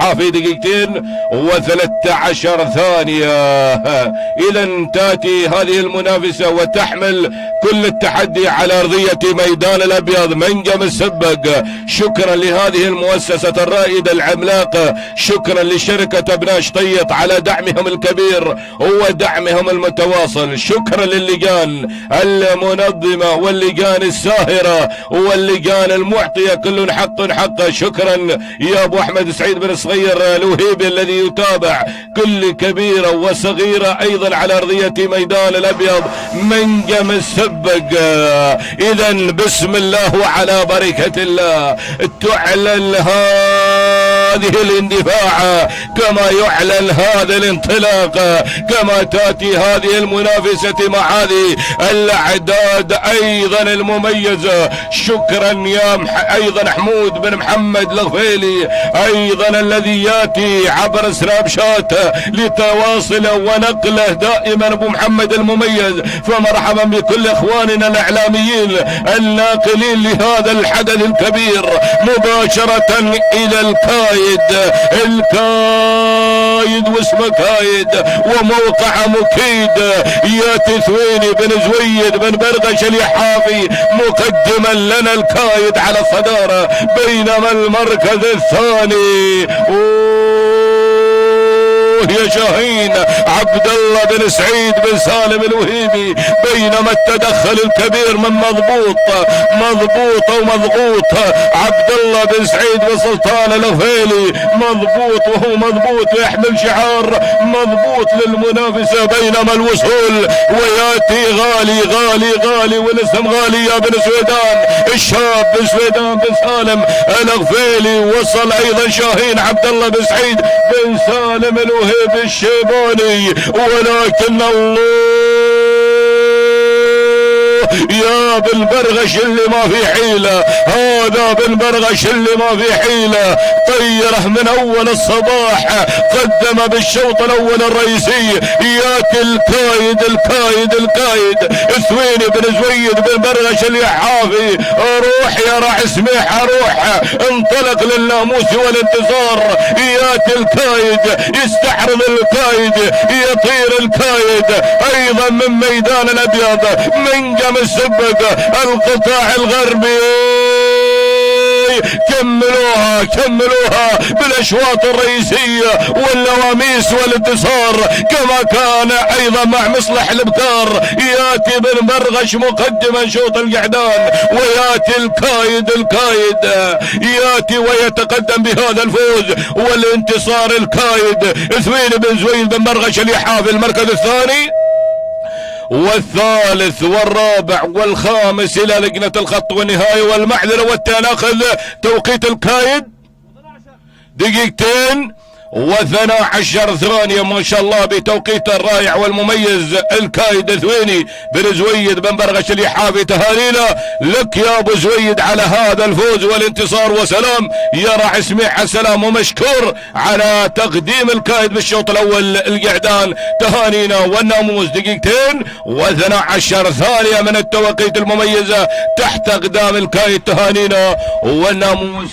اليحافي دقيقتين و13 ثانية. إذا تأتي هذه المنافسة وتحمل كل التحدي على أرضية ميدان الأبيض منجم السبق. شكرا لهذه المؤسسة الرائدة العملاقة، شكرا لشركة ابناء شطيط على دعمهم الكبير ودعمهم المتواصل، شكرا للجان المنظمة واللجان الساهرة واللجان المعطية كل حق حقه. شكرا يا ابو احمد سعيد بن صغير الوهيبي الذي يتابع كل كبيرة وصغيرة ايضا على ارضية ميدان الابيض منجم السبق. اذا بسم الله وعلى بركة الله تعلن هذه الاندفاع كما يعلن هذا الانطلاق، كما تاتي هذه المنافسة مع هذه الاعداد ايضا المميزة. شكرا يا ايضا حمود بن محمد الغفيلي ايضا الذي ياتي عبر سناب شات لتواصله ونقله دائما ابو محمد المميز. فمرحبا بكل اخواننا الاعلاميين الناقلين لهذا الحدث الكبير مباشرة الى الكايد واسمه كايد وموقع مكيد. ياتي ثويني بن زويد بن برغش اليحافي مقدما لنا الكايد على الصدارة، بينما المركز الثاني يا شاهين عبد الله بن سعيد بن سالم الوهيبي، بينما التدخل الكبير من مضبوط ومضغوط عبد الله بن سعيد بن سلطان الغفيلي، مضبوط وهو مضبوط ويحمل شعار مضبوط للمنافسة. بينما الوصول وياتي غالي والاسم غالي يا بن سويدان الشاب بن سويدان بن سالم الغفيلي. وصل ايضا شاهين عبد الله بن سعيد بن سالم الوهيبي الشيباني، ولكن الله يا بن برغش اللي ما في حيلة، هذا بن برغش اللي ما في حيلة طيره من اول الصباح، قدم بالشوط الاول الرئيسي. ياتي الكايد ثويني بن زويد بن برغش اليحافي، روح يا راعي سميحة روح، انطلق للناموس والانتصار. ياتي الكايد يستحرم الكايد، يطير الكايد ايضا من ميدان الابيض منجم السبق القطاع الغربي. كملوها بالاشواط الرئيسية والنواميس والانتصار كما كان ايضا مع مصلح الابكار. ياتي بن برغش مقدما شوط القعدان، وياتي الكايد ياتي ويتقدم بهذا الفوز والانتصار. الكايد ثويني بن زويد بن برغش اليحافي المركز الثاني والثالث والرابع والخامس الى لجنة الخط والنهاية والمعذرة والتناقض. توقيت الكايد 2:12 ثانية ما شاء الله بتوقيت الرائع والمميز. الكايد ثويني بن زويد بن برغش اليحافي، تهانينا لك يا ابو زويد على هذا الفوز والانتصار. وسلام يا راعي سميحة، سلام ومشكور على تقديم الكايد بالشوط الاول القعدان، تهانينا. والناموس 2:12 ثانية من التوقيت المميزة تحت اقدام الكايد، تهانينا. والناموس